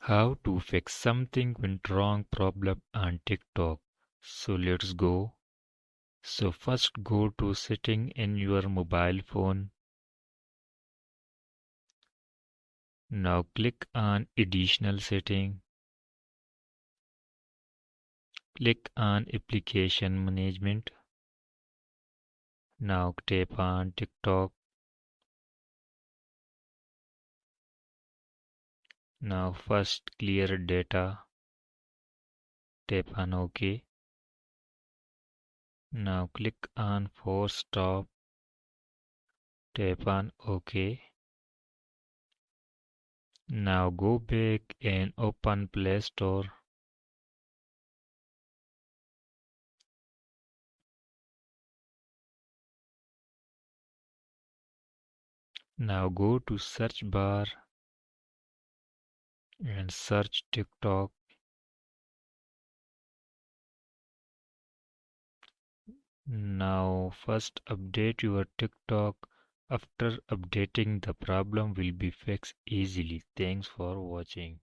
How to fix something went wrong problem on TikTok. So let's go. So first go to setting in your mobile phone. Now click on additional setting. Click on application management. Now tap on TikTok. Now first clear data. Tap on OK. Now click on force stop. Tap on OK. Now go back and open Play Store. Now go to search bar and search TikTok. Now first update your TikTok. After updating, the problem will be fixed easily. Thanks for watching.